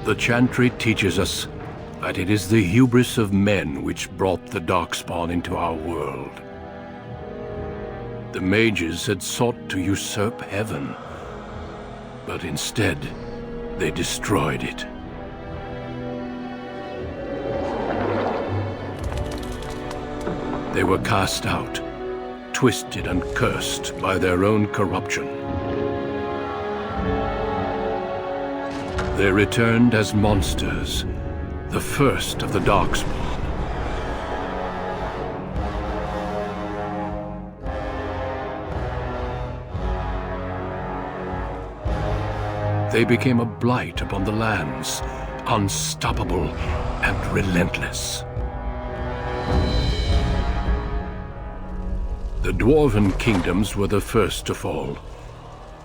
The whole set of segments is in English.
The Chantry teaches us that it is the hubris of men which brought the Darkspawn into our world. The Mages had sought to usurp heaven, but instead, they destroyed it. They were cast out, twisted and cursed by their own corruption. They returned as monsters, the first of the Darkspawn. They became a blight upon the lands, unstoppable and relentless. The Dwarven kingdoms were the first to fall,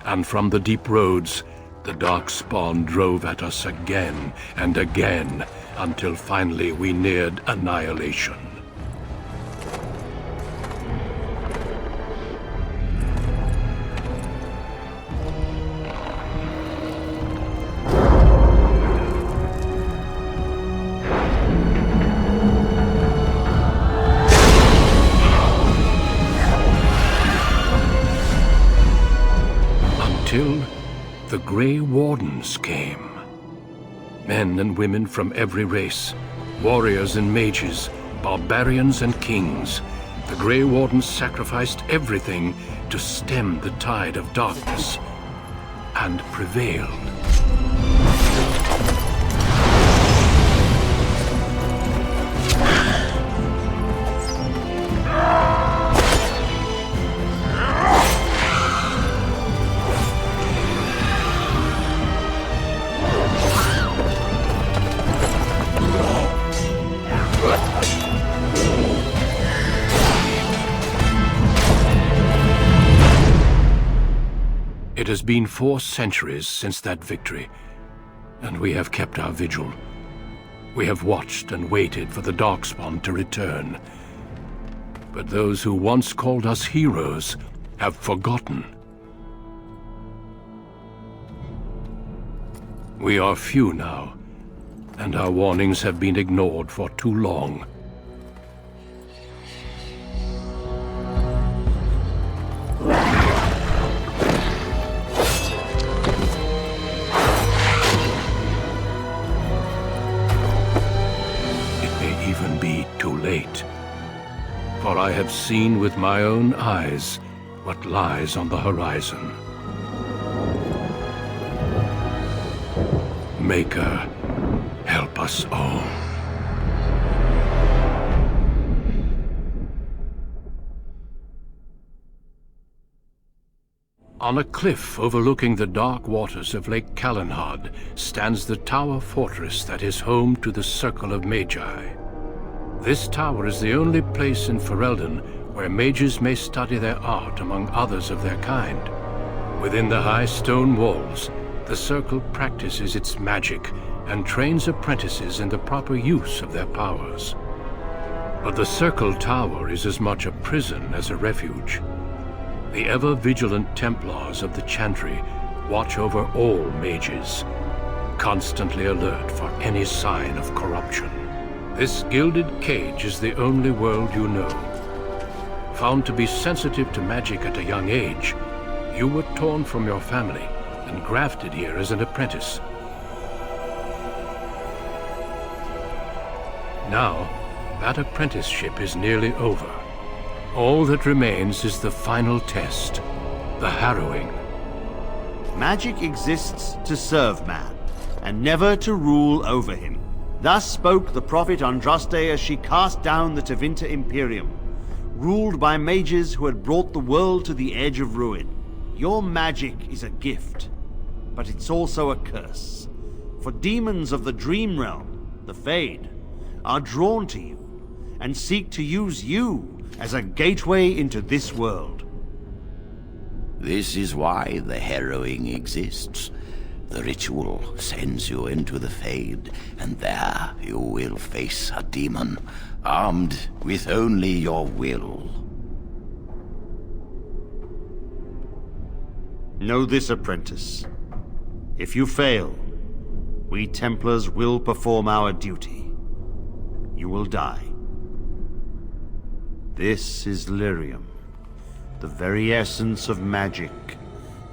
and from the deep roads, the Darkspawn drove at us again and again, until finally we neared annihilation. Until the Grey Wardens came. Men and women from every race, warriors and mages, barbarians and kings. The Grey Wardens sacrificed everything to stem the tide of darkness, and prevailed. It has been 4 centuries since that victory, and we have kept our vigil. We have watched and waited for the Darkspawn to return. But those who once called us heroes have forgotten. We are few now, and our warnings have been ignored for too long. For I have seen with my own eyes what lies on the horizon. Maker, help us all. On a cliff overlooking the dark waters of Lake Calenhad stands the tower fortress that is home to the Circle of Magi. This tower is the only place in Ferelden where mages may study their art among others of their kind. Within the high stone walls, the Circle practices its magic and trains apprentices in the proper use of their powers. But the Circle Tower is as much a prison as a refuge. The ever-vigilant Templars of the Chantry watch over all mages, constantly alert for any sign of corruption. This gilded cage is the only world you know. Found to be sensitive to magic at a young age, you were torn from your family and grafted here as an apprentice. Now, that apprenticeship is nearly over. All that remains is the final test, the harrowing. Magic exists to serve man, and never to rule over him. Thus spoke the prophet Andraste as she cast down the Tevinter Imperium, ruled by mages who had brought the world to the edge of ruin. Your magic is a gift, but it's also a curse. For demons of the Dream Realm, the Fade, are drawn to you, and seek to use you as a gateway into this world. This is why the harrowing exists. The ritual sends you into the Fade, and there you will face a demon, armed with only your will. Know this, apprentice. If you fail, We Templars will perform our duty. You will die. This is Lyrium, the very essence of magic,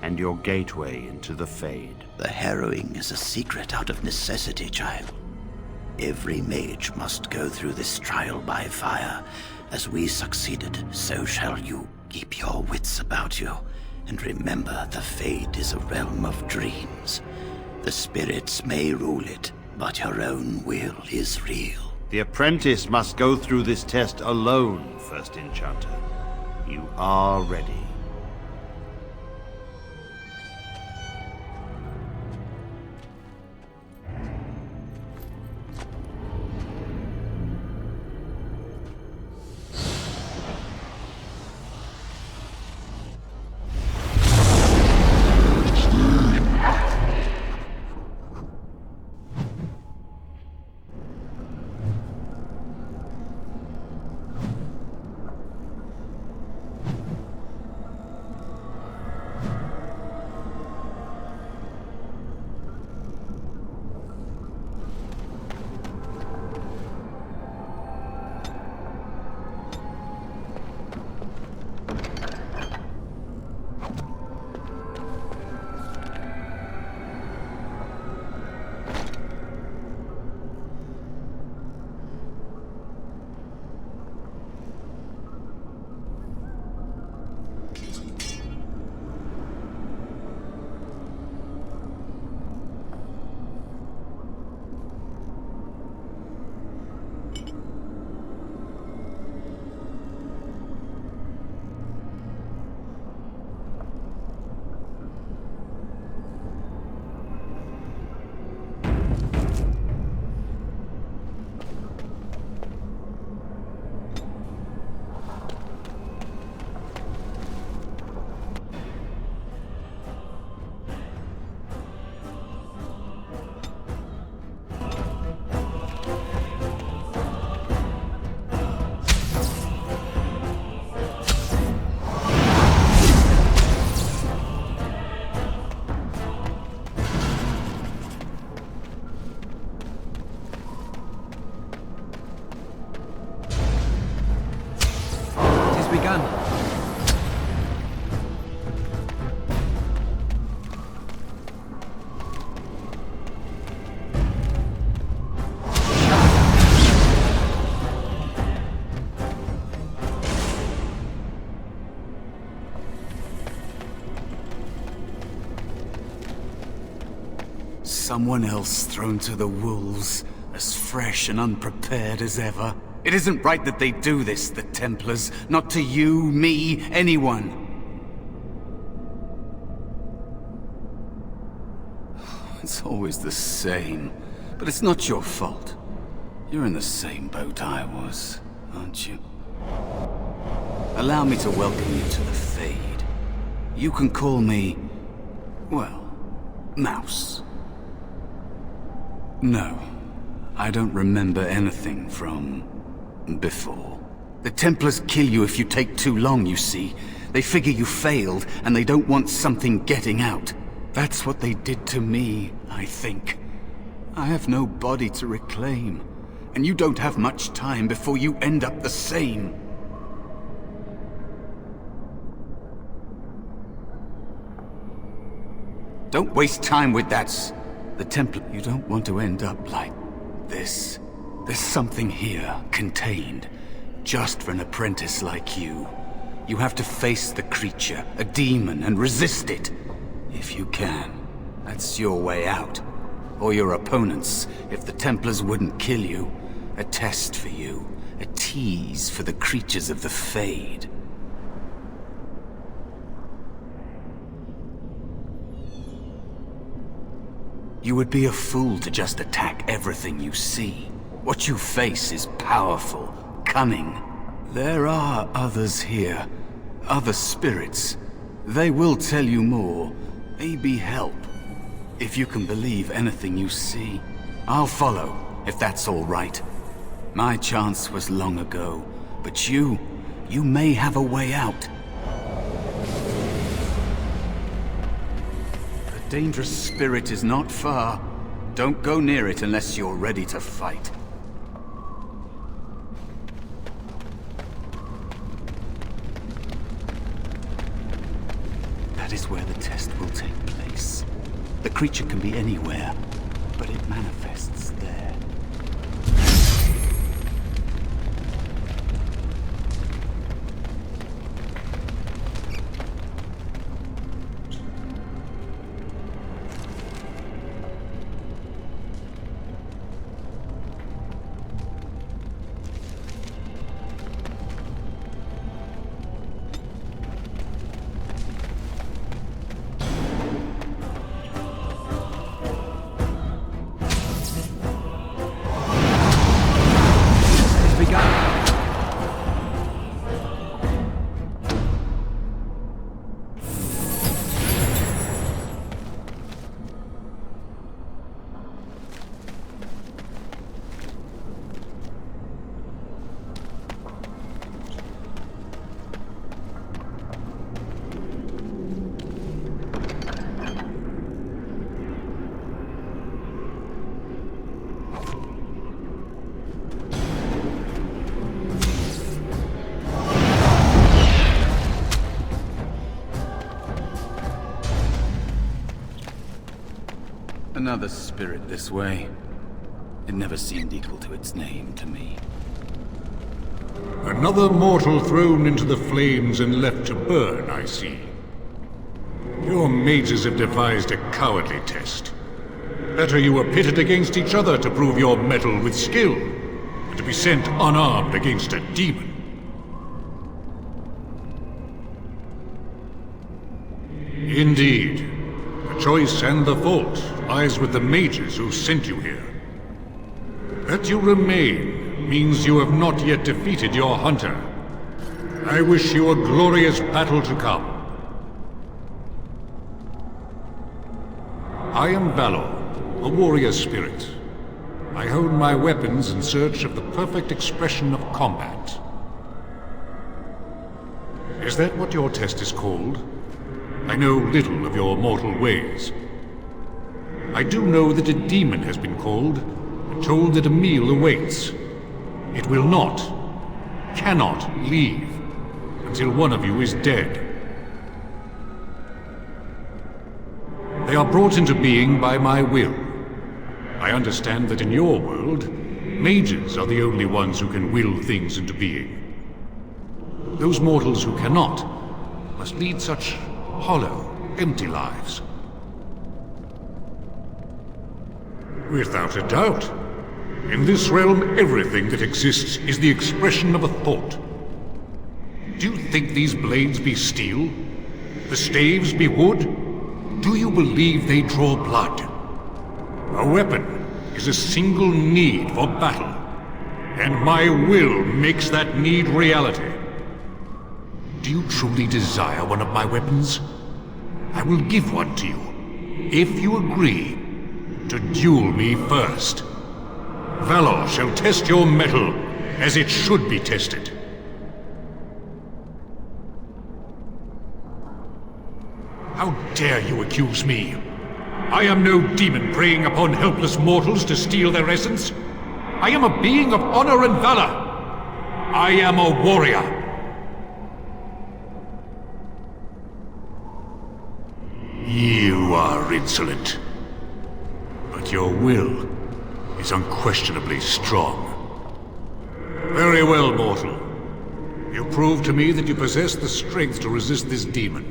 and your gateway into the Fade. The harrowing is a secret out of necessity, child. Every mage must go through this trial by fire. As we succeeded, so shall you. Keep your wits about you, and remember the Fade is a realm of dreams. The spirits may rule it, but your own will is real. The apprentice must go through this test alone, First Enchanter. You are ready. Begun. Someone else thrown to the wolves, as fresh and unprepared as ever. It isn't right that they do this, the Templars. Not to you, me, anyone. It's always the same. But it's not your fault. You're in the same boat I was, aren't you? Allow me to welcome you to the Fade. You can call me, well, Mouse. No, I don't remember anything from before. The Templars kill you if you take too long, you see. They figure you failed, and they don't want something getting out. That's what they did to me, I think. I have no body to reclaim, and you don't have much time before you end up the same. Don't waste time with that. The Templar, you don't want to end up like this. There's something here, contained, just for an apprentice like you. You have to face the creature, a demon, and resist it. If you can. That's your way out. Or your opponents, if the Templars wouldn't kill you. A test for you. A tease for the creatures of the Fade. You would be a fool to just attack everything you see. What you face is powerful, cunning. There are others here, other spirits. They will tell you more, maybe help. If you can believe anything you see, I'll follow, if that's all right. My chance was long ago, but you may have a way out. The dangerous spirit is not far. Don't go near it unless you're ready to fight. That is where the test will take place. The creature can be anywhere, but it manifests there. Another spirit this way. It never seemed equal to its name to me. Another mortal thrown into the flames and left to burn, I see. Your mages have devised a cowardly test. Better you were pitted against each other to prove your mettle with skill, than to be sent unarmed against a demon. Indeed. The choice and the fault lies with the mages who sent you here. That you remain means you have not yet defeated your hunter. I wish you a glorious battle to come. I am Valor, a warrior spirit. I hone my weapons in search of the perfect expression of combat. Is that what your test is called? I know little of your mortal ways. I do know that a demon has been called, and told that a meal awaits. It will not, cannot leave, until one of you is dead. They are brought into being by my will. I understand that in your world, mages are the only ones who can will things into being. Those mortals who cannot must lead such hollow, empty lives. Without a doubt. In this realm, everything that exists is the expression of a thought. Do you think these blades be steel? The staves be wood? Do you believe they draw blood? A weapon is a single need for battle, and my will makes that need reality. Do you truly desire one of my weapons? I will give one to you, if you agree to duel me first. Valor shall test your mettle as it should be tested. How dare you accuse me? I am no demon preying upon helpless mortals to steal their essence. I am a being of honor and valor. I am a warrior. You are insolent, but your will is unquestionably strong. Very well, mortal. You prove to me that you possess the strength to resist this demon.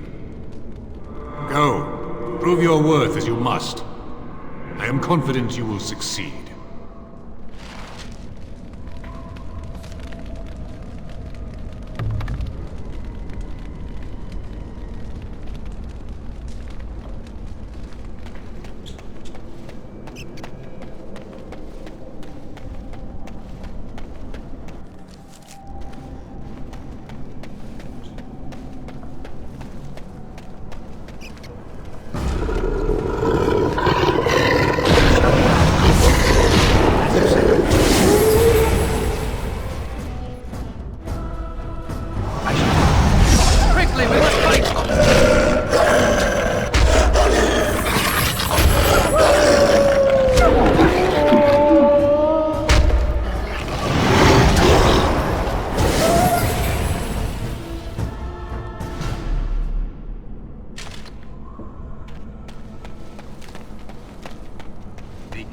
Go, prove your worth as you must. I am confident you will succeed.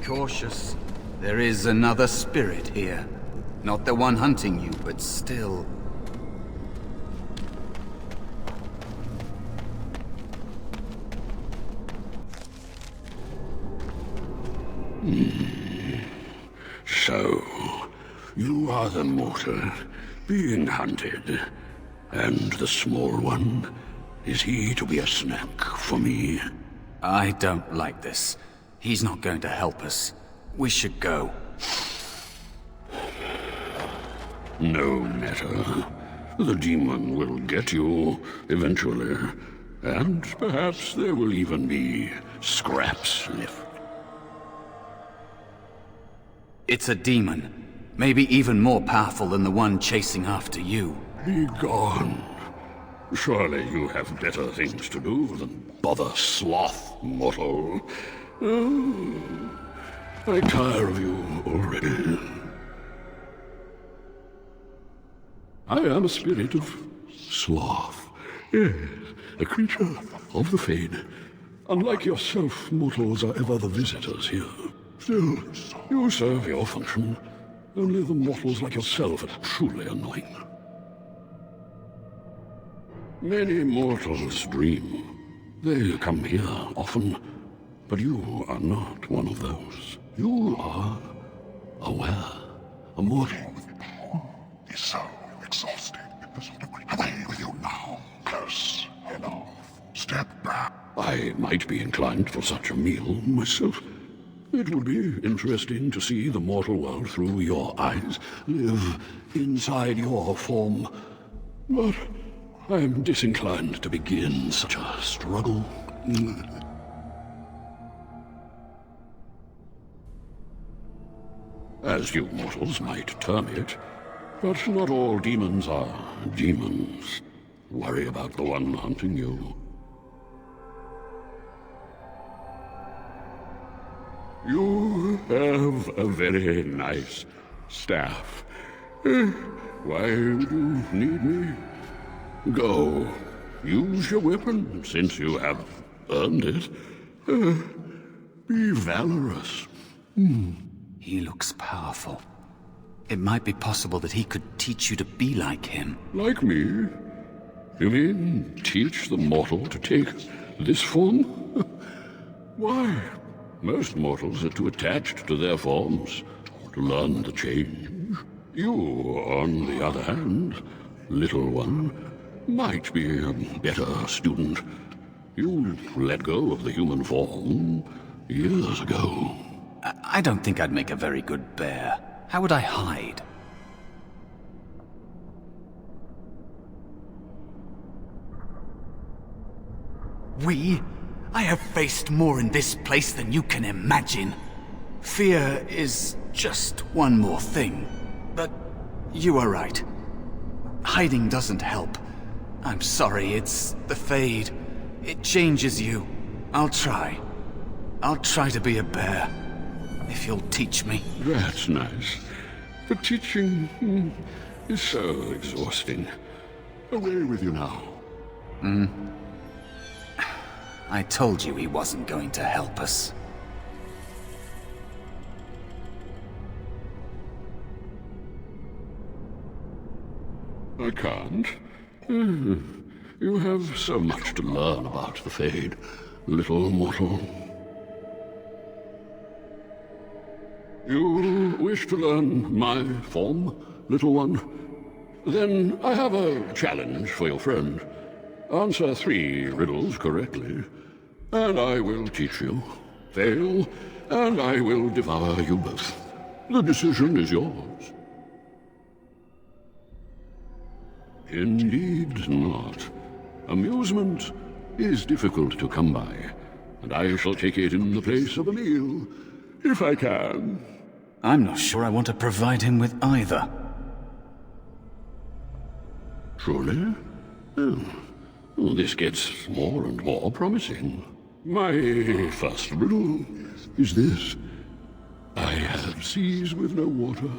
cautious. There is another spirit here. Not the one hunting you, but still. So, you are the mortal being hunted. And the small one, is he to be a snack for me? I don't like this. He's not going to help us. We should go. No matter. The demon will get you eventually. And perhaps there will even be scraps left. It's a demon. Maybe even more powerful than the one chasing after you. Be gone. Surely you have better things to do than bother sloth, mortal. Oh, I tire of you already. I am a spirit of sloth. Yes, a creature of the Fade. Unlike yourself, mortals are ever the visitors here. Still, you serve your function. Only the mortals like yourself are truly annoying. Many mortals dream. They come here often, but you are not one of those. You are aware, a mortal. Is so exhausted. Away with you now. Curse enough. Step back. I might be inclined for such a meal myself. It would be interesting to see the mortal world through your eyes, live inside your form. But I am disinclined to begin such a struggle. As you mortals might term it, but not all demons are demons. Worry about the one hunting you. You have a very nice staff. Why would you need me? Go. Use your weapon, since you have earned it. Be valorous. He looks powerful. It might be possible that he could teach you to be like him. Like me? You mean teach the mortal to take this form? Why? Most mortals are too attached to their forms to learn the change. You, on the other hand, little one, might be a better student. You let go of the human form years ago. I don't think I'd make a very good bear. How would I hide? I have faced more in this place than you can imagine. Fear is just one more thing. But you are right. Hiding doesn't help. I'm sorry, it's the Fade. It changes you. I'll try. I'll try to be a bear. If you'll teach me. That's nice. The teaching is so exhausting. Away with you now. I told you he wasn't going to help us. I can't. You have so much to learn about the Fade, little mortal. You wish to learn my form, little one? Then I have a challenge for your friend. Answer 3 riddles correctly, and I will teach you. Fail, and I will devour you both. The decision is yours. Indeed not. Amusement is difficult to come by, and I shall take it in the place of a meal, if I can. I'm not sure I want to provide him with either. Truly? Oh, this gets more and more promising. My first riddle is this. I have seas with no water,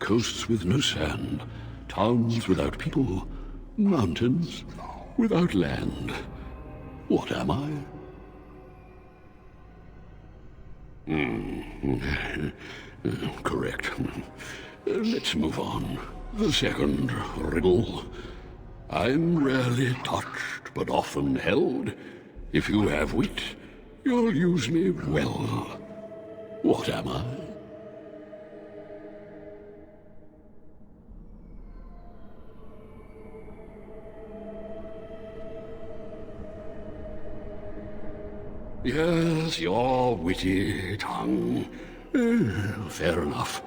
coasts with no sand, towns without people, mountains without land. What am I? Correct. Let's move on. The second riddle. I'm rarely touched, but often held. If you have wit, you'll use me well. What am I? Yes, your witty tongue. Fair enough.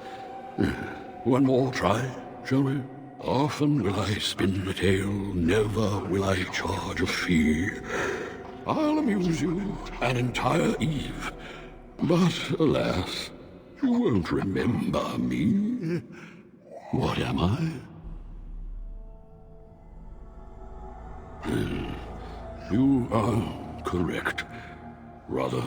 One more try, shall we? Often will I spin the tale, never will I charge a fee. I'll amuse you an entire eve, but alas, you won't remember me. What am I? You are correct. Rather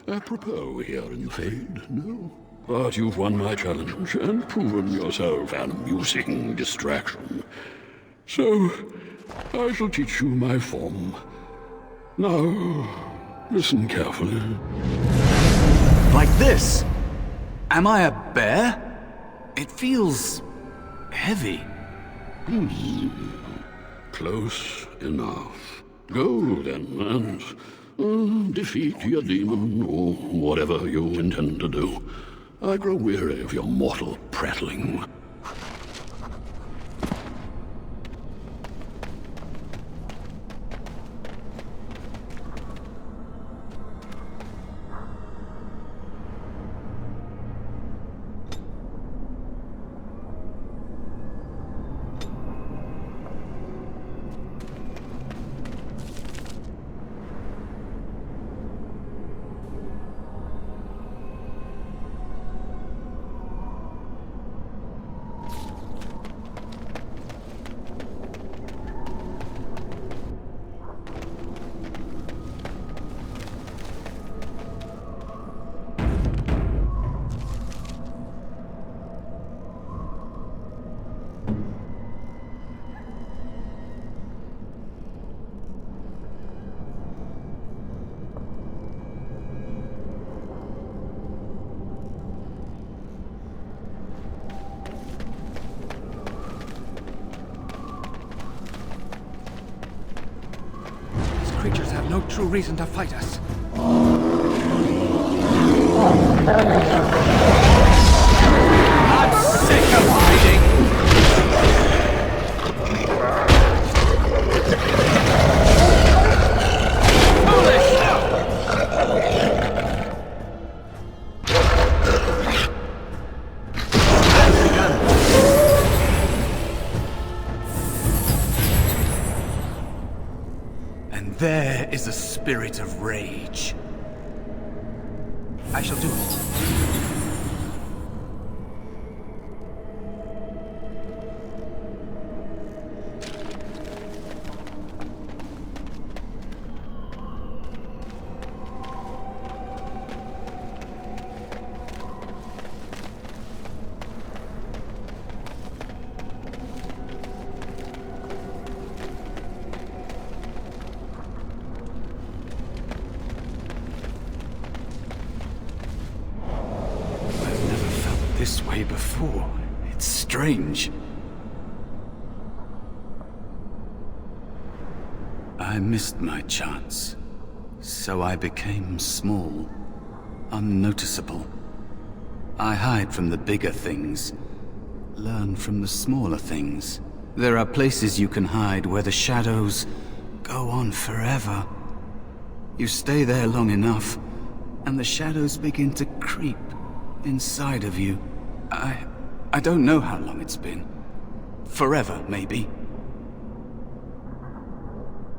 apropos here in the Fade, no? But you've won my challenge and proven yourself an amusing distraction. So, I shall teach you my form. Now, listen carefully. Like this? Am I a bear? It feels heavy. Close enough. Go then, and defeat your demon, or whatever you intend to do. I grow weary of your mortal prattling. Creatures have no true reason to fight us. I'm sick of hiding! There is a spirit of rage. I shall do it. This way before. It's strange. I missed my chance, so I became small, unnoticeable. I hide from the bigger things, learn from the smaller things. There are places you can hide where the shadows go on forever. You stay there long enough, and the shadows begin to creep inside of you. I don't know how long it's been. Forever, maybe.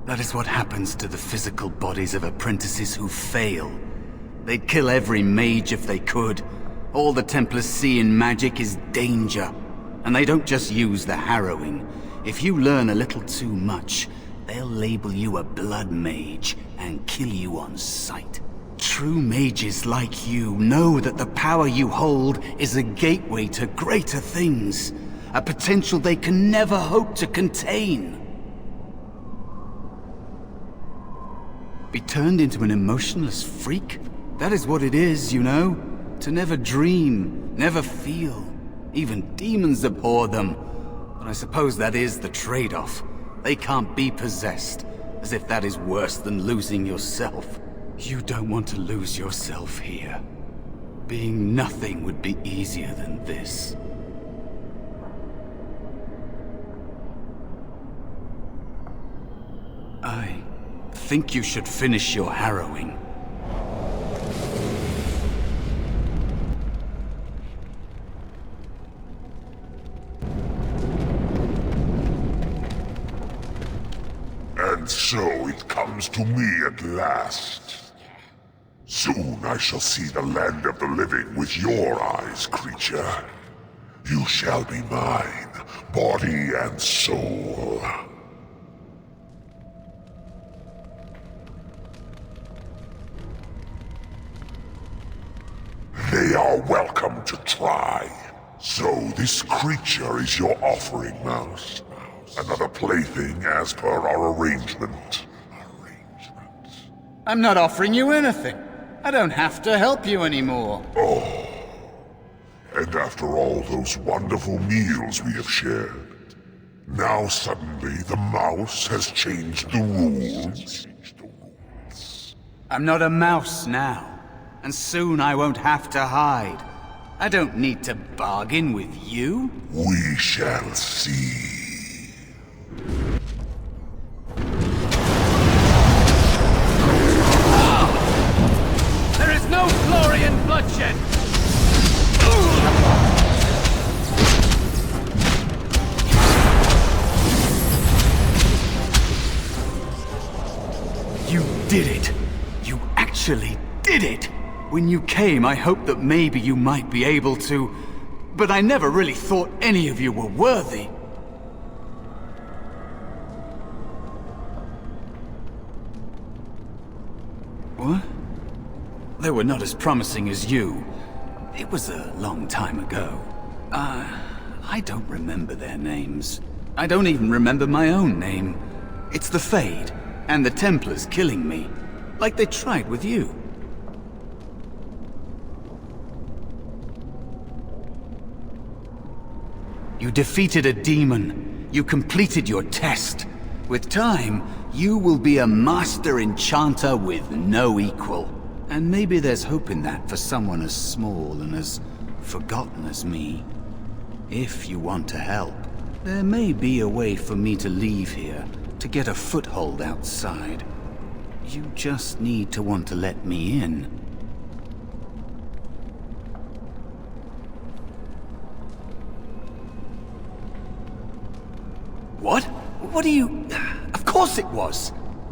That is what happens to the physical bodies of apprentices who fail. They'd kill every mage if they could. All the Templars see in magic is danger. And they don't just use the harrowing. If you learn a little too much, they'll label you a blood mage and kill you on sight. True mages like you know that the power you hold is a gateway to greater things. A potential they can never hope to contain. Be turned into an emotionless freak? That is what it is, you know? To never dream, never feel. Even demons abhor them. But I suppose that is the trade-off. They can't be possessed, as if that is worse than losing yourself. You don't want to lose yourself here. Being nothing would be easier than this. I think you should finish your harrowing. And so it comes to me at last. Soon I shall see the land of the living with your eyes, creature. You shall be mine, body and soul. They are welcome to try. So this creature is your offering, Mouse. Another plaything as per our arrangement. I'm not offering you anything. I don't have to help you anymore. Oh. And after all those wonderful meals we have shared, now suddenly the mouse has changed the rules? I'm not a mouse now. And soon I won't have to hide. I don't need to bargain with you. We shall see. There is no glory in bloodshed! You did it! You actually did it! When you came, I hoped that maybe you might be able to... But I never really thought any of you were worthy. What? They were not as promising as you. It was a long time ago. I don't remember their names. I don't even remember my own name. It's the Fade, and the Templars killing me. Like they tried with you. You defeated a demon. You completed your test. With time, you will be a master enchanter with no equal. And maybe there's hope in that for someone as small and as forgotten as me. If you want to help, there may be a way for me to leave here, to get a foothold outside. You just need to want to let me in. What? What are you... Of course it was!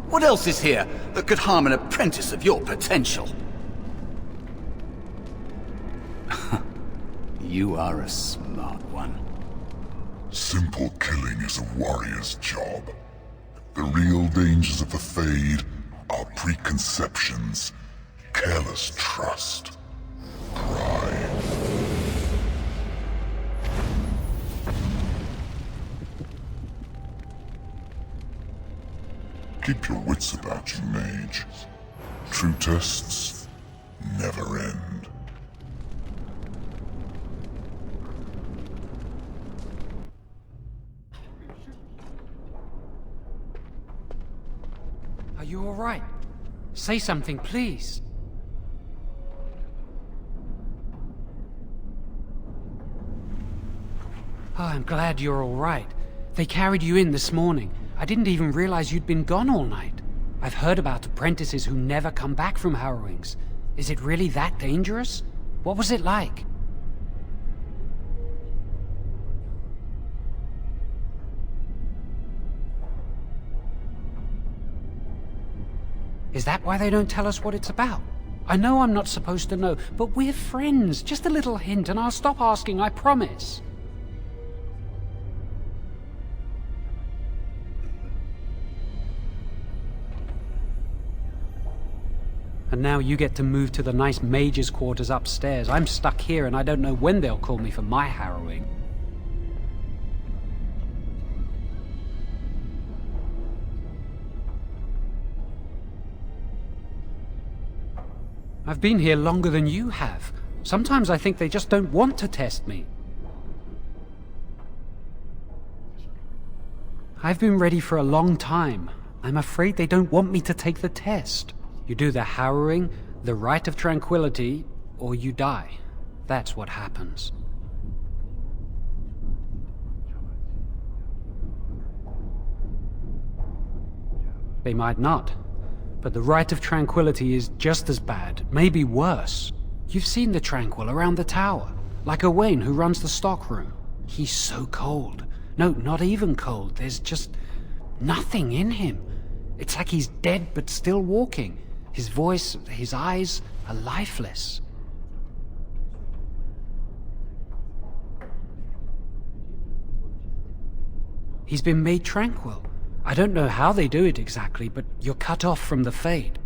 What else is here that could harm an apprentice of your potential? You are a smart one. Simple killing is a warrior's job. The real dangers of the Fade are preconceptions, careless trust, pride. Keep your wits about you, Mage. True tests never end. Are you all right? Say something, please. Oh, I'm glad you're all right. They carried you in this morning. I didn't even realize you'd been gone all night. I've heard about apprentices who never come back from harrowings. Is it really that dangerous? What was it like? Is that why they don't tell us what it's about? I know I'm not supposed to know, but we're friends. Just a little hint and I'll stop asking, I promise. And now you get to move to the nice mage's quarters upstairs. I'm stuck here and I don't know when they'll call me for my harrowing. I've been here longer than you have. Sometimes I think they just don't want to test me. I've been ready for a long time. I'm afraid they don't want me to take the test. You do the harrowing, the rite of tranquility, or you die. That's what happens. They might not, but the rite of tranquility is just as bad, maybe worse. You've seen the Tranquil around the tower, like Owain who runs the stockroom. He's so cold. No, not even cold. There's just nothing in him. It's like he's dead but still walking. His voice, his eyes are lifeless. He's been made tranquil. I don't know how they do it exactly, but you're cut off from the Fade.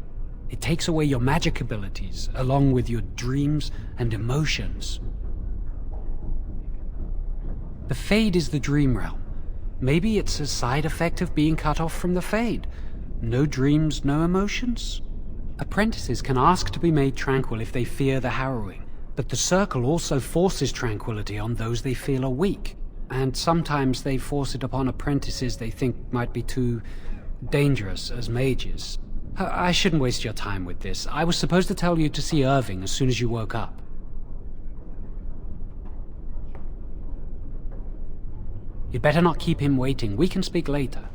It takes away your magic abilities, along with your dreams and emotions. The Fade is the dream realm. Maybe it's a side effect of being cut off from the Fade. No dreams, no emotions? Apprentices can ask to be made tranquil if they fear the harrowing, but the Circle also forces tranquility on those they feel are weak. And sometimes they force it upon apprentices they think might be too dangerous as mages. I shouldn't waste your time with this. I was supposed to tell you to see Irving as soon as you woke up. You'd better not keep him waiting. We can speak later.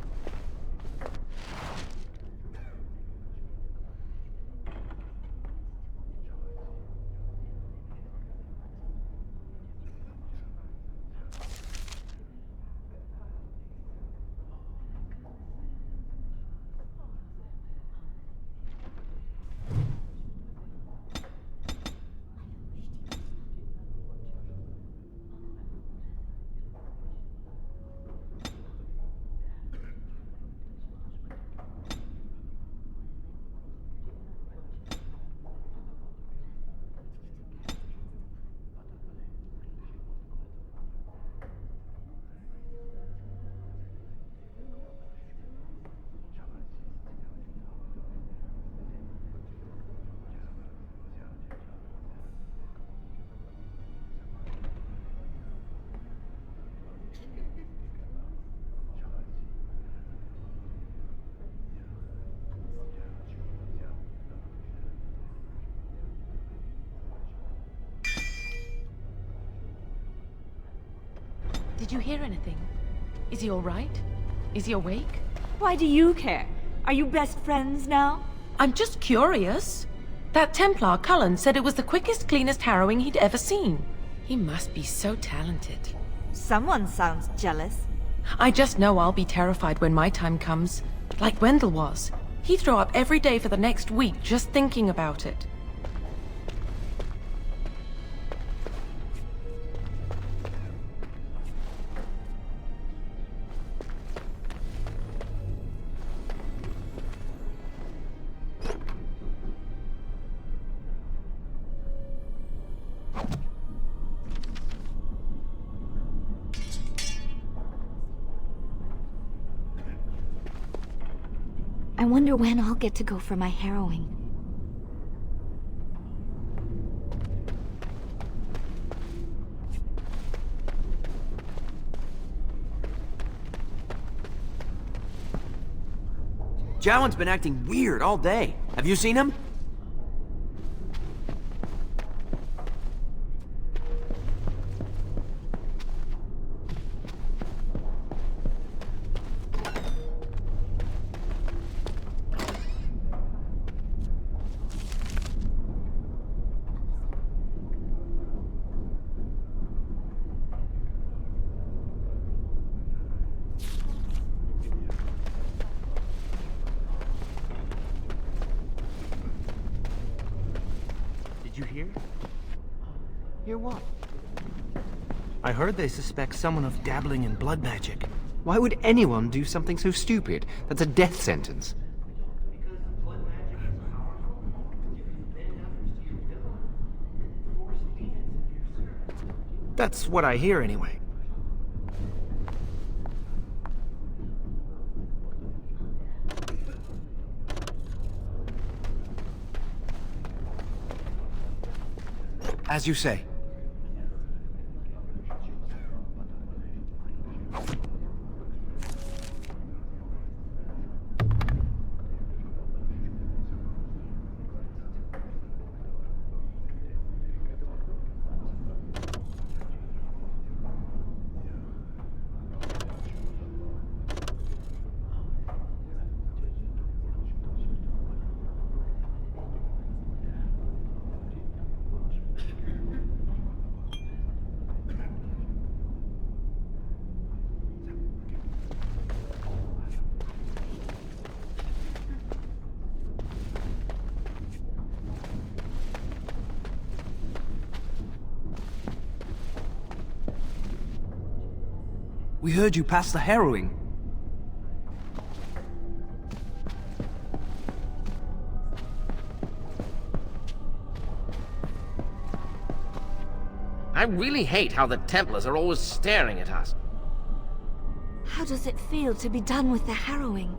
Did you hear anything? Is he all right? Is he awake? Why do you care? Are you best friends now? I'm just curious. That Templar, Cullen, said it was the quickest, cleanest harrowing he'd ever seen. He must be so talented. Someone sounds jealous. I just know I'll be terrified when my time comes. Like Wendell was. He'd throw up every day for the next week just thinking about it. I wonder when I'll get to go for my harrowing. Jowan's been acting weird all day. Have you seen him? Did you hear? Hear what? I heard they suspect someone of dabbling in blood magic. Why would anyone do something so stupid? That's a death sentence. That's what I hear anyway. As you say. We heard you pass the harrowing. I really hate how the Templars are always staring at us. How does it feel to be done with the harrowing?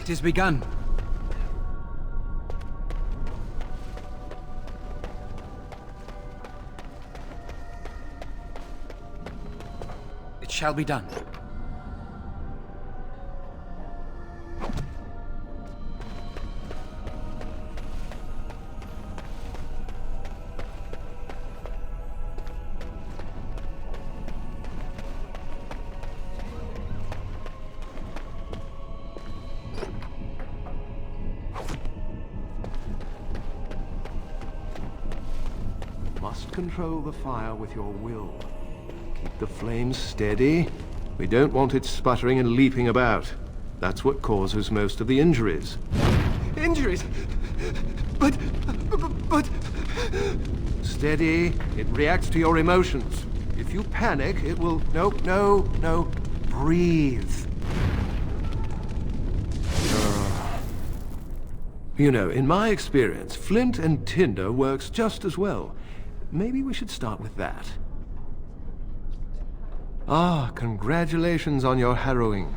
It has begun. It shall be done. Must control the fire with your will. Keep the flames steady. We don't want it sputtering and leaping about. That's what causes most of the injuries. Injuries? But... Steady. It reacts to your emotions. If you panic, it will... No. Breathe. You know, in my experience, flint and tinder works just as well. Maybe we should start with that. Ah, congratulations on your harrowing.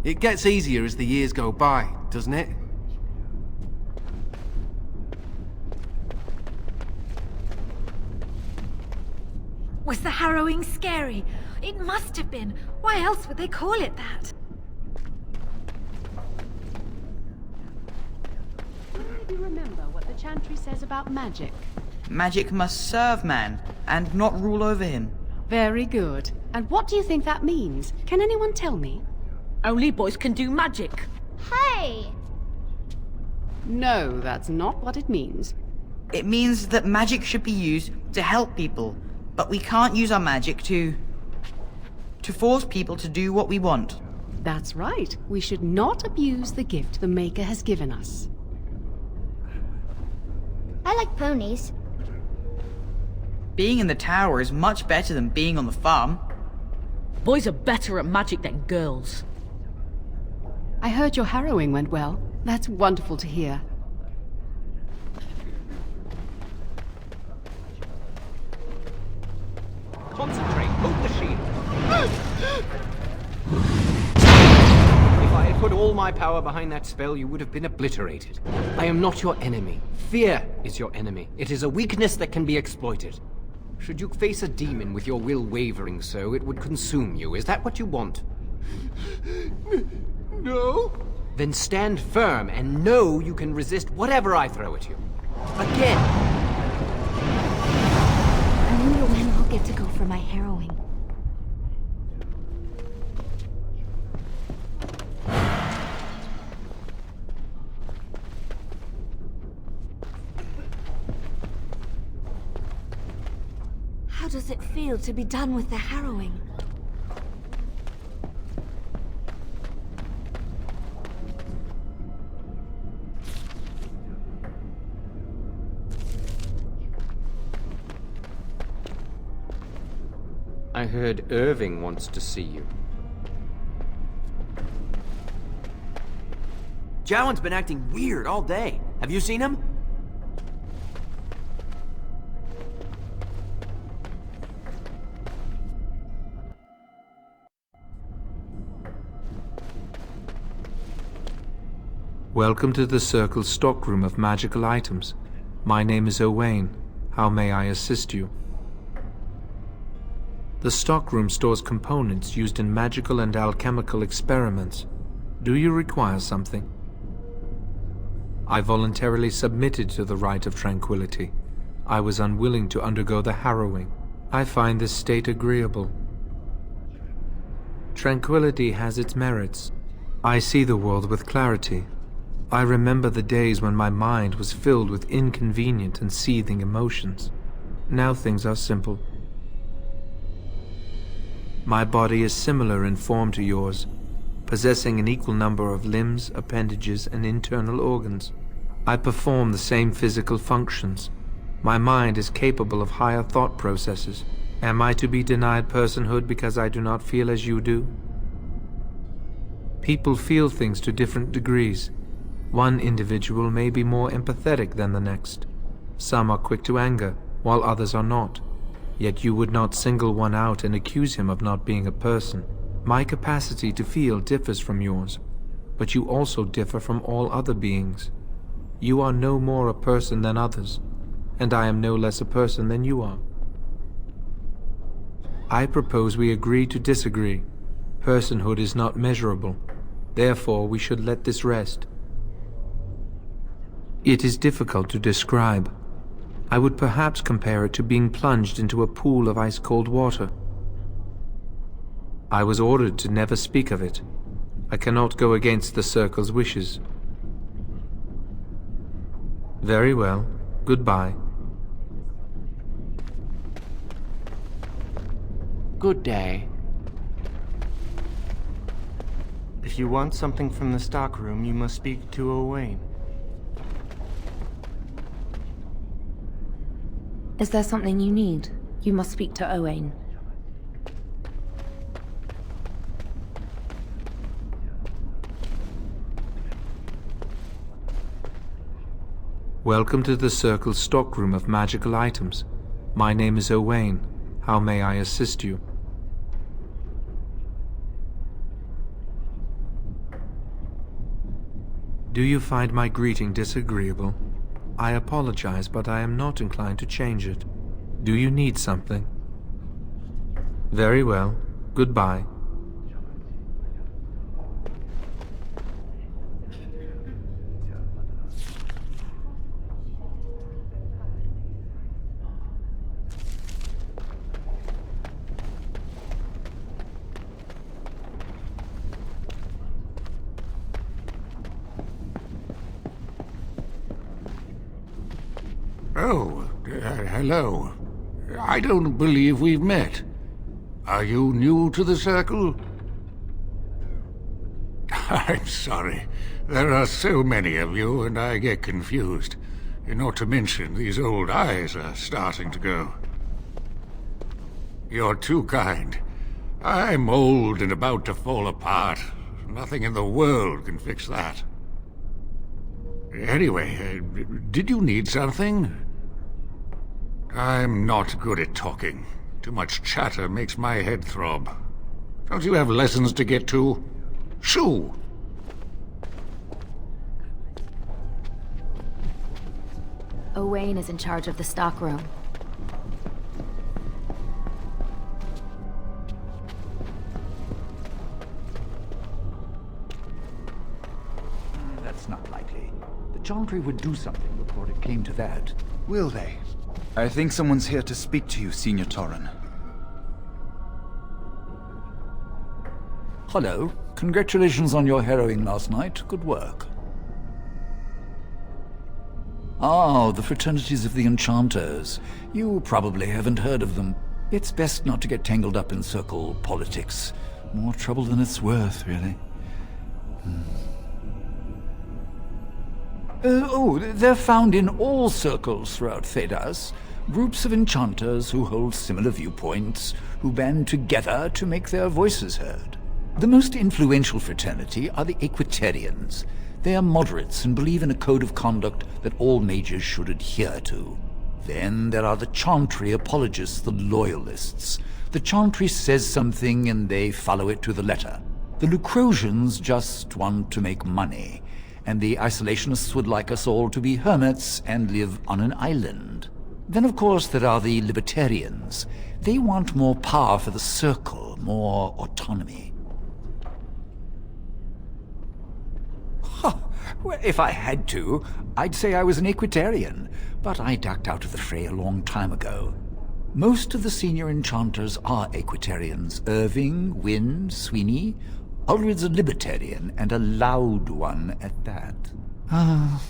It gets easier as the years go by, doesn't it? Was the harrowing scary? It must have been. Why else would they call it that? Do you remember what the chantry says about magic? Magic must serve man, and not rule over him. Very good. And what do you think that means? Can anyone tell me? Only boys can do magic. Hey! No, that's not what it means. It means that magic should be used to help people, but we can't use our magic to force people to do what we want. That's right. We should not abuse the gift the Maker has given us. I like ponies. Being in the tower is much better than being on the farm. Boys are better at magic than girls. I heard your harrowing went well. That's wonderful to hear. Concentrate. Hold the shield. If I had put all my power behind that spell, you would have been obliterated. I am not your enemy. Fear is your enemy. It is a weakness that can be exploited. Should you face a demon with your will wavering so, it would consume you. Is that what you want? No? Then stand firm and know you can resist whatever I throw at you. Again! I wonder when I'll get to go for my harrowing. How does it feel to be done with the harrowing? I heard Irving wants to see you. Jowan's been acting weird all day. Have you seen him? Welcome to the Circle's stockroom of magical items. My name is Owain. How may I assist you? The stockroom stores components used in magical and alchemical experiments. Do you require something? I voluntarily submitted to the right of tranquility. I was unwilling to undergo the harrowing. I find this state agreeable. Tranquility has its merits. I see the world with clarity. I remember the days when my mind was filled with inconvenient and seething emotions. Now things are simple. My body is similar in form to yours, possessing an equal number of limbs, appendages, and internal organs. I perform the same physical functions. My mind is capable of higher thought processes. Am I to be denied personhood because I do not feel as you do? People feel things to different degrees. One individual may be more empathetic than the next. Some are quick to anger, while others are not. Yet you would not single one out and accuse him of not being a person. My capacity to feel differs from yours, but you also differ from all other beings. You are no more a person than others, and I am no less a person than you are. I propose we agree to disagree. Personhood is not measurable. Therefore, we should let this rest. It is difficult to describe. I would perhaps compare it to being plunged into a pool of ice-cold water. I was ordered to never speak of it. I cannot go against the Circle's wishes. Very well. Goodbye. Good day. If you want something from the stockroom, you must speak to Owain. Is there something you need? You must speak to Owain. Welcome to the Circle's stockroom of magical items. My name is Owain. How may I assist you? Do you find my greeting disagreeable? I apologize, but I am not inclined to change it. Do you need something? Very well. Goodbye. Oh, hello. I don't believe we've met. Are you new to the Circle? I'm sorry. There are so many of you, and I get confused. Not to mention, these old eyes are starting to go. You're too kind. I'm old and about to fall apart. Nothing in the world can fix that. Anyway, did you need something? I'm not good at talking. Too much chatter makes my head throb. Don't you have lessons to get to? Shoo! Owain is in charge of the stockroom. That's not likely. The Chantry would do something before it came to that. Will they? I think someone's here to speak to you, Senior Torren. Hello. Congratulations on your harrowing last night. Good work. Ah, the fraternities of the Enchanters. You probably haven't heard of them. It's best not to get tangled up in circle politics. More trouble than it's worth, really. They're found in all circles throughout Thedas. Groups of enchanters who hold similar viewpoints, who band together to make their voices heard. The most influential fraternity are the Equitarians. They are moderates and believe in a code of conduct that all mages should adhere to. Then there are the Chantry apologists, the Loyalists. The Chantry says something and they follow it to the letter. The Lucrosians just want to make money. and the isolationists would like us all to be hermits and live on an island. Then, of course, there are the libertarians. They want more power for the Circle, more autonomy. Well, if I had to, I'd say I was an Equitarian, but I ducked out of the fray a long time ago. Most of the senior enchanters are Equitarians. Irving, Wynne, Sweeney. Ulrid's a libertarian, and a loud one at that.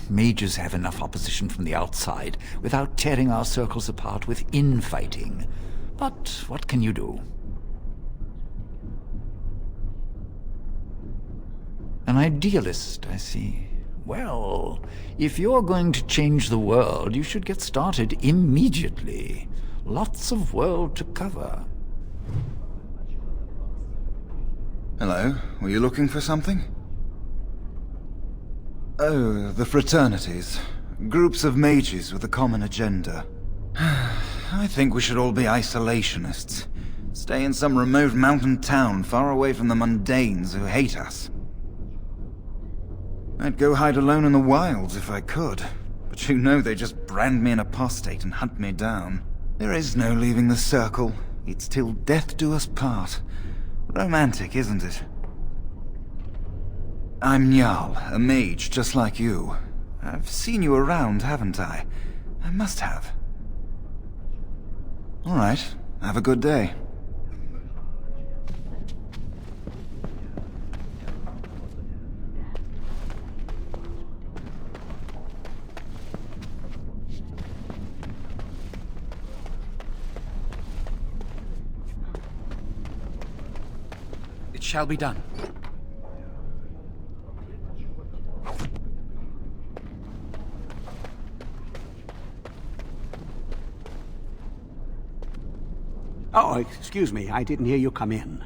Mages have enough opposition from the outside without tearing our circles apart with infighting. But what can you do? An idealist, I see. Well, if you're going to change the world, you should get started immediately. Lots of world to cover. Hello, were you looking for something? Oh, the fraternities. Groups of mages with a common agenda. I think we should all be isolationists. Stay in some remote mountain town far away from the mundanes who hate us. I'd go hide alone in the wilds if I could. But you know they just brand me an apostate and hunt me down. There is no leaving the Circle. It's till death do us part. Romantic, isn't it? I'm Njal, a mage just like you. I've seen you around, haven't I? I must have. All right, have a good day. It shall be done. Oh, excuse me, I didn't hear you come in.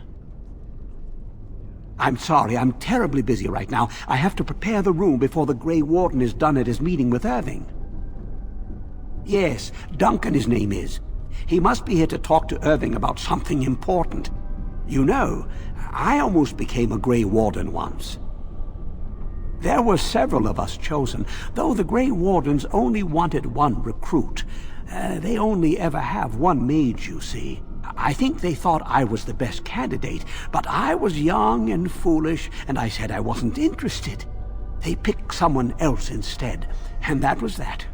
I'm sorry, I'm terribly busy right now. I have to prepare the room before the Grey Warden is done at his meeting with Irving. Yes, Duncan his name is. He must be here to talk to Irving about something important. You know, I almost became a Grey Warden once. There were several of us chosen, though the Grey Wardens only wanted one recruit. They only ever have one mage, you see. I think they thought I was the best candidate, but I was young and foolish, and I said I wasn't interested. They picked someone else instead, and that was that.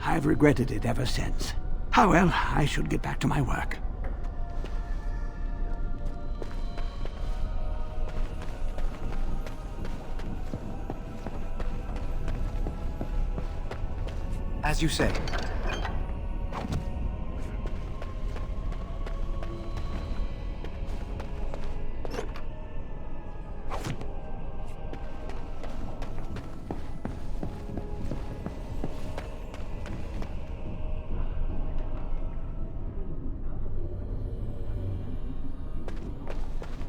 I've regretted it ever since. Oh well, I should get back to my work. As you say.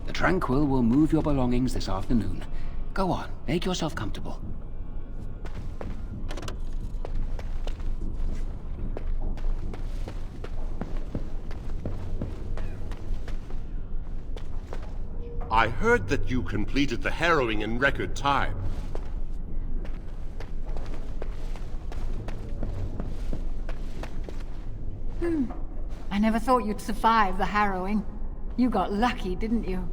The Tranquil will move your belongings this afternoon. Go on, make yourself comfortable. I heard that you completed the harrowing in record time. I never thought you'd survive the harrowing. You got lucky, didn't you?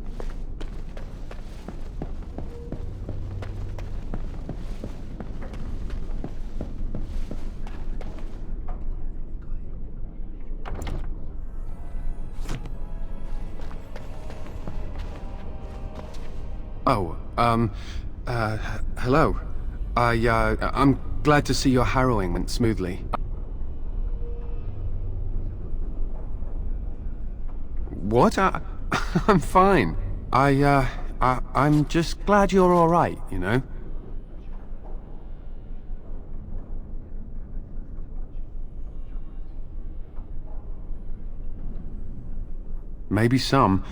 Hello. I'm glad to see your harrowing went smoothly. What? I'm fine. I'm just glad you're all right, you know? Maybe some,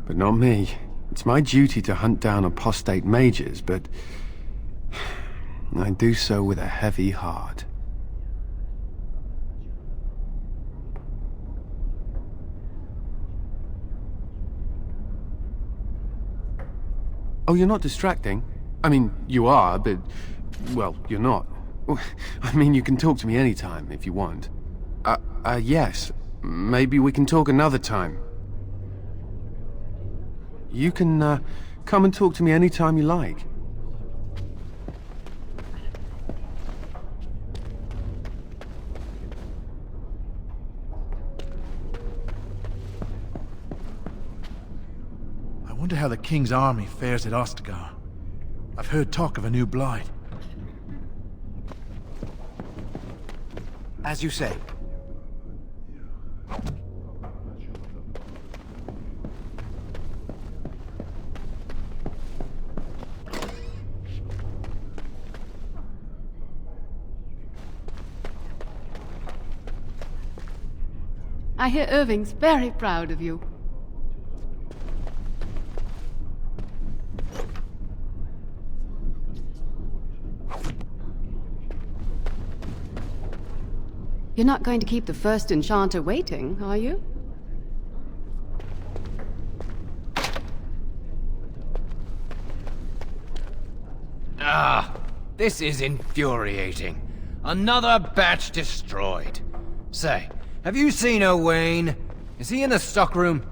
but not me. It's my duty to hunt down apostate mages, but I do so with a heavy heart. Oh, you're not distracting? I mean, you are, but... well, you're not. I mean, you can talk to me anytime, if you want. Yes. Maybe we can talk another time. You can, come and talk to me anytime you like. I wonder how the King's army fares at Ostagar. I've heard talk of a new blight. As you say. I hear Irving's very proud of you. You're not going to keep the first enchanter waiting, are you? Ah, this is infuriating. Another batch destroyed. Say, have you seen Owain? Is he in the stockroom?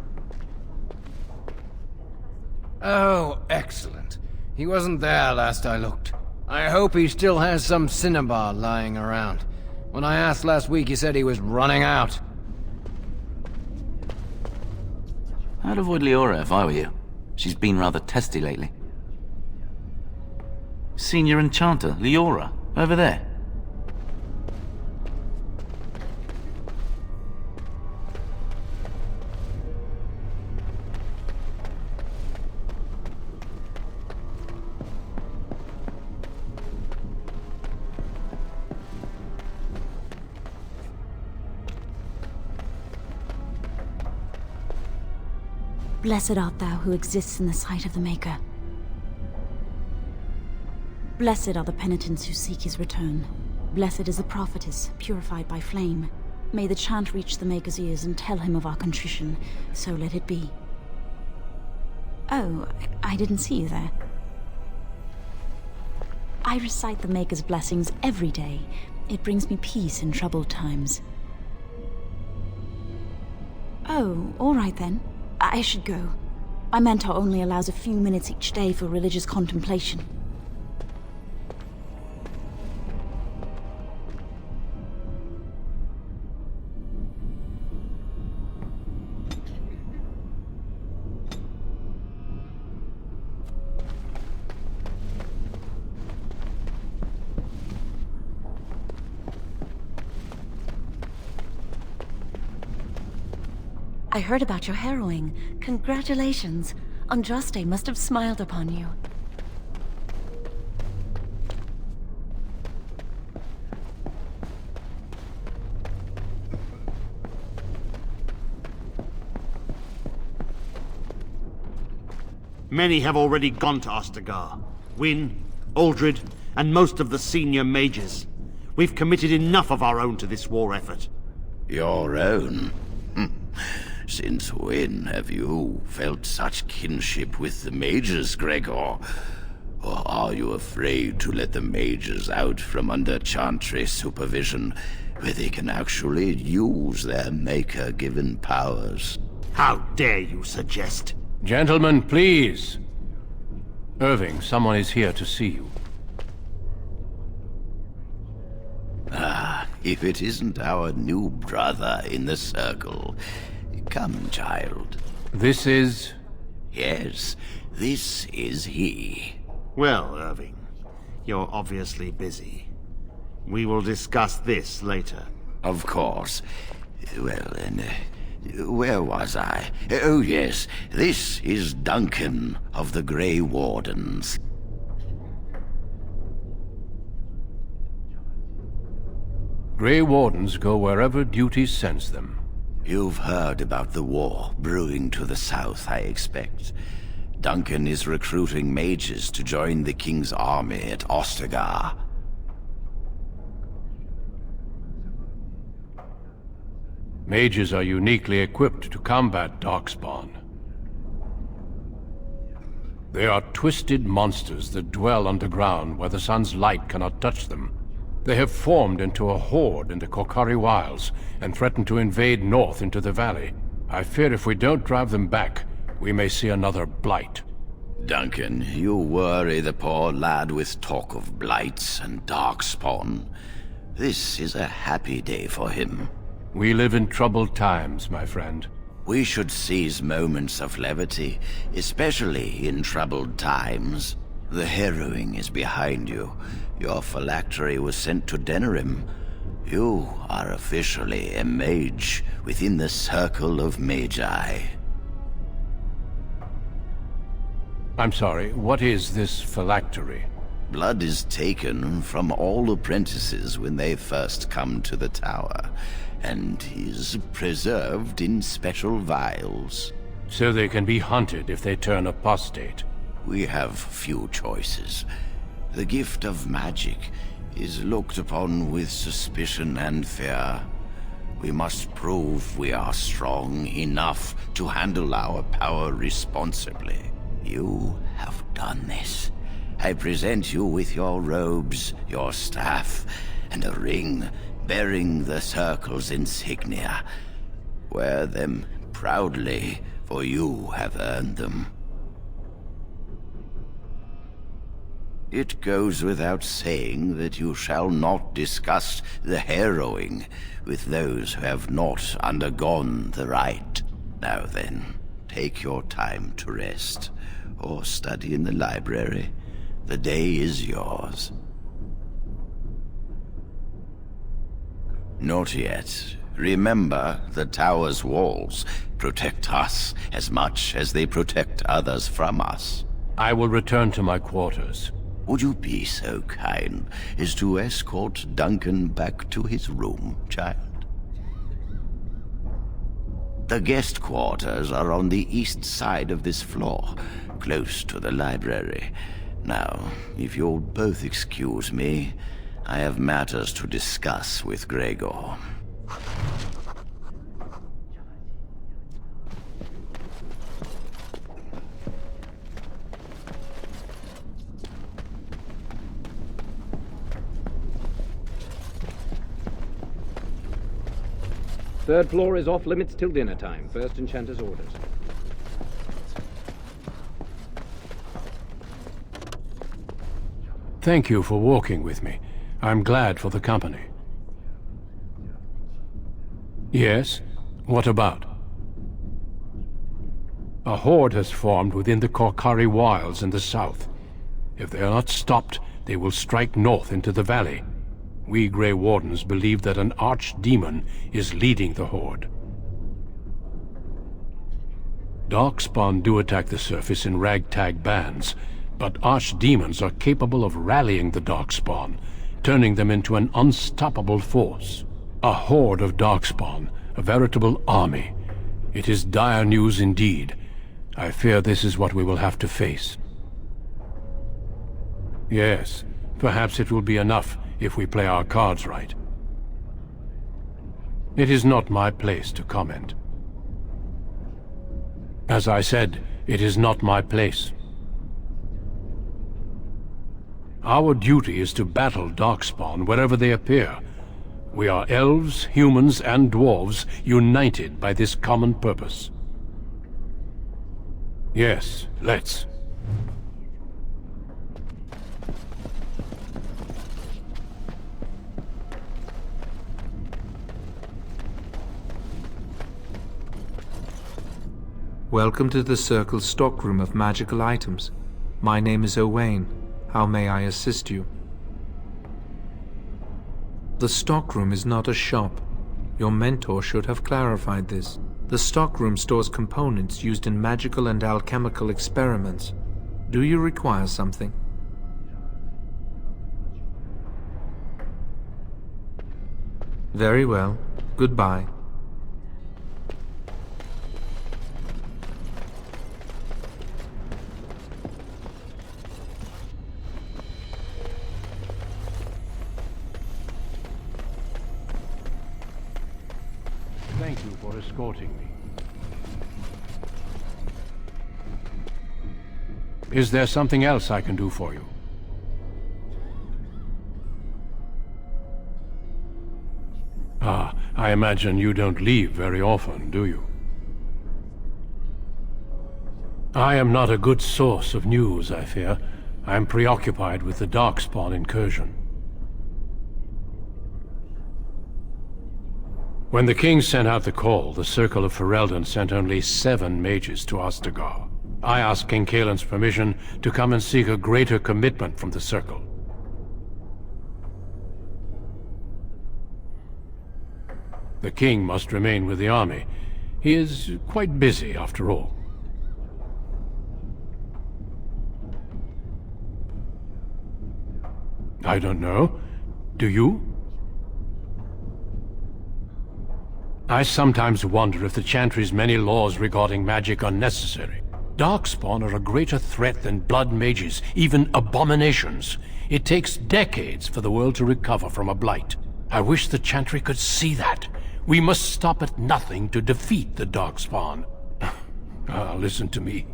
Oh, excellent. He wasn't there last I looked. I hope he still has some cinnabar lying around. When I asked last week, he said he was running out. I'd avoid Leora if I were you. She's been rather testy lately. Senior Enchanter, Leora, over there. Blessed art thou who exists in the sight of the Maker. Blessed are the penitents who seek his return. Blessed is the prophetess, purified by flame. May the chant reach the Maker's ears and tell him of our contrition, so let it be. Oh, I didn't see you there. I recite the Maker's blessings every day. It brings me peace in troubled times. Oh, all right then. I should go. My mentor only allows a few minutes each day for religious contemplation. I heard about your harrowing. Congratulations. Andraste must have smiled upon you. Many have already gone to Ostagar. Wynne, Aldred, and most of the senior mages. We've committed enough of our own to this war effort. Your own? Since when have you felt such kinship with the mages, Gregor? Or are you afraid to let the mages out from under Chantry supervision, where they can actually use their Maker-given powers? How dare you suggest? Gentlemen, please. Irving, someone is here to see you. Ah, if it isn't our new brother in the circle. Come, child. This is... Yes, this is he. Well, Irving, you're obviously busy. We will discuss this later. Of course. Well, then, where was I? Oh, yes, this is Duncan of the Grey Wardens. Grey Wardens go wherever duty sends them. You've heard about the war brewing to the south, I expect. Duncan is recruiting mages to join the King's army at Ostagar. Mages are uniquely equipped to combat Darkspawn. They are twisted monsters that dwell underground where the sun's light cannot touch them. They have formed into a horde in the Korkari Wilds and threaten to invade north into the valley. I fear if we don't drive them back, we may see another blight. Duncan, you worry the poor lad with talk of blights and darkspawn. This is a happy day for him. We live in troubled times, my friend. We should seize moments of levity, especially in troubled times. The harrowing is behind you. Your phylactery was sent to Denerim. You are officially a mage within the circle of Magi. I'm sorry, what is this phylactery? Blood is taken from all apprentices when they first come to the tower, and is preserved in special vials. So they can be hunted if they turn apostate. We have few choices. The gift of magic is looked upon with suspicion and fear. We must prove we are strong enough to handle our power responsibly. You have done this. I present you with your robes, your staff, and a ring bearing the Circle's insignia. Wear them proudly, for you have earned them. It goes without saying that you shall not discuss the harrowing with those who have not undergone the rite. Now then, take your time to rest, or study in the library. The day is yours. Not yet. Remember, the tower's walls protect us as much as they protect others from us. I will return to my quarters. Would you be so kind as to escort Duncan back to his room, child? The guest quarters are on the east side of this floor, close to the library. Now, if you'll both excuse me, I have matters to discuss with Gregor. Third floor is off limits till dinner time. First Enchanter's orders. Thank you for walking with me. I'm glad for the company. Yes? What about? A horde has formed within the Korkari Wilds in the south. If they are not stopped, they will strike north into the valley. We Grey Wardens believe that an archdemon is leading the horde. Darkspawn do attack the surface in ragtag bands, but archdemons are capable of rallying the Darkspawn, turning them into an unstoppable force. A horde of Darkspawn, a veritable army. It is dire news indeed. I fear this is what we will have to face. Yes, perhaps it will be enough if we play our cards right. It is not my place to comment. As I said, it is not my place. Our duty is to battle Darkspawn wherever they appear. We are elves, humans, and dwarves united by this common purpose. Yes, let's. Welcome to the Circle's stockroom of magical items. My name is Owain. How may I assist you? The stockroom is not a shop. Your mentor should have clarified this. The stockroom stores components used in magical and alchemical experiments. Do you require something? Very well. Goodbye. Thank you for escorting me. Is there something else I can do for you? Ah, I imagine you don't leave very often, do you? I am not a good source of news, I fear. I am preoccupied with the Darkspawn incursion. When the king sent out the call, the Circle of Ferelden sent only 7 mages to Ostagar. I asked King Caelan's permission to come and seek a greater commitment from the Circle. The king must remain with the army. He is quite busy, after all. I don't know. Do you? I sometimes wonder if the Chantry's many laws regarding magic are necessary. Darkspawn are a greater threat than blood mages, even abominations. It takes decades for the world to recover from a blight. I wish the Chantry could see that. We must stop at nothing to defeat the Darkspawn. Listen to me.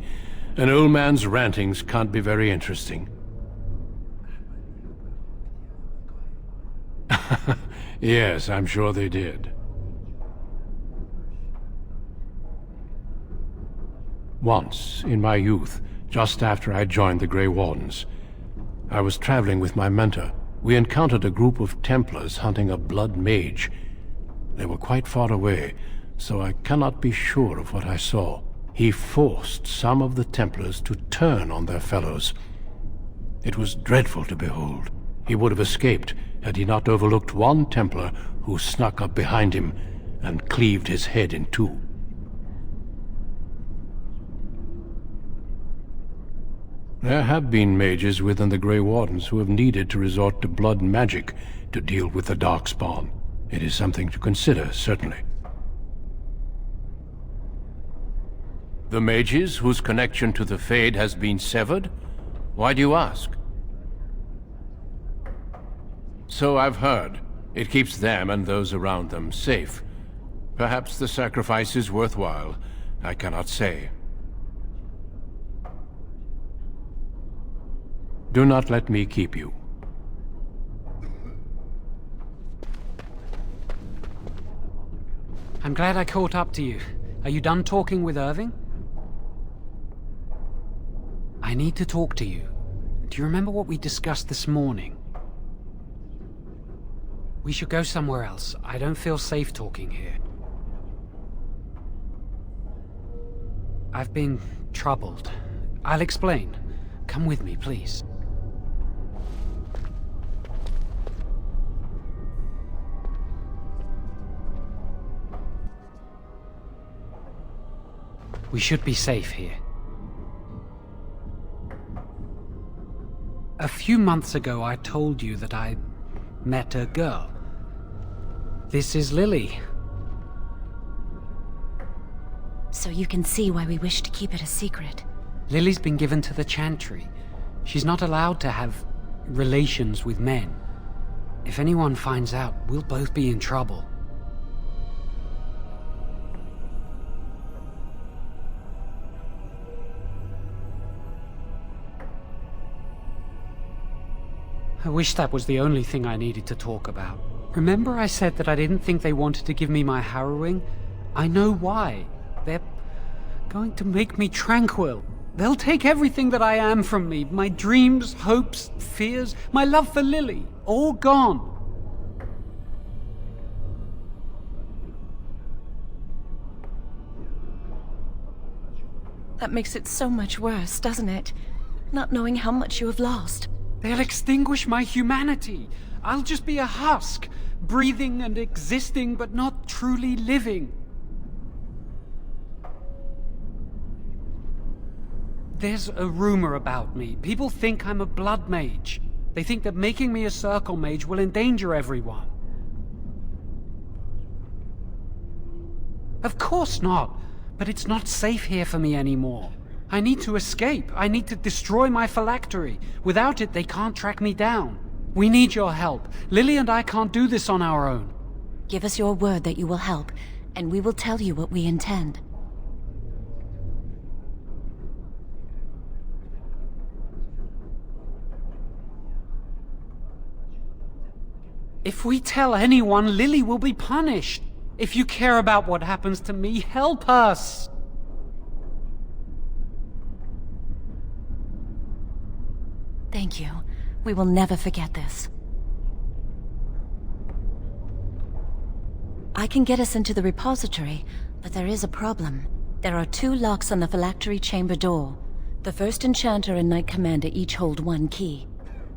An old man's rantings can't be very interesting. Yes, I'm sure they did. Once, in my youth, just after I joined the Grey Wardens, I was traveling with my mentor. We encountered a group of Templars hunting a blood mage. They were quite far away, so I cannot be sure of what I saw. He forced some of the Templars to turn on their fellows. It was dreadful to behold. He would have escaped had he not overlooked one Templar who snuck up behind him and cleaved his head in two. There have been mages within the Grey Wardens who have needed to resort to blood magic to deal with the Darkspawn. It is something to consider, certainly. The mages whose connection to the Fade has been severed? Why do you ask? So I've heard. It keeps them and those around them safe. Perhaps the sacrifice is worthwhile. I cannot say. Do not let me keep you. I'm glad I caught up to you. Are you done talking with Irving? I need to talk to you. Do you remember what we discussed this morning? We should go somewhere else. I don't feel safe talking here. I've been troubled. I'll explain. Come with me, please. We should be safe here. A few months ago, I told you that I met a girl. This is Lily. So you can see why we wish to keep it a secret. Lily's been given to the Chantry. She's not allowed to have relations with men. If anyone finds out, we'll both be in trouble. I wish that was the only thing I needed to talk about. Remember I said that I didn't think they wanted to give me my harrowing? I know why. They're going to make me tranquil. They'll take everything that I am from me. My dreams, hopes, fears, my love for Lily. All gone. That makes it so much worse, doesn't it? Not knowing how much you have lost. They'll extinguish my humanity. I'll just be a husk, breathing and existing, but not truly living. There's a rumor about me. People think I'm a blood mage. They think that making me a circle mage will endanger everyone. Of course not, but it's not safe here for me anymore. I need to escape. I need to destroy my phylactery. Without it, they can't track me down. We need your help. Lily and I can't do this on our own. Give us your word that you will help, and we will tell you what we intend. If we tell anyone, Lily will be punished. If you care about what happens to me, help us! Thank you. We will never forget this. I can get us into the repository, but there is a problem. There are 2 locks on the phylactery chamber door. The First Enchanter and Knight Commander each hold 1 key.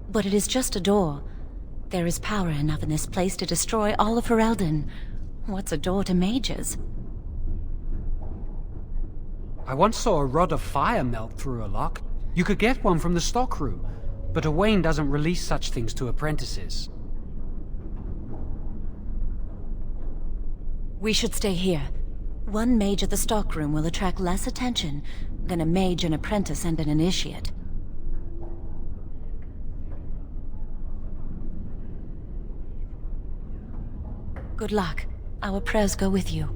But it is just a door. There is power enough in this place to destroy all of Ferelden. What's a door to mages? I once saw a rod of fire melt through a lock. You could get one from the stockroom, but Owain doesn't release such things to apprentices. We should stay here. 1 mage at the stockroom will attract less attention than a mage, an apprentice, and an initiate. Good luck. Our prayers go with you.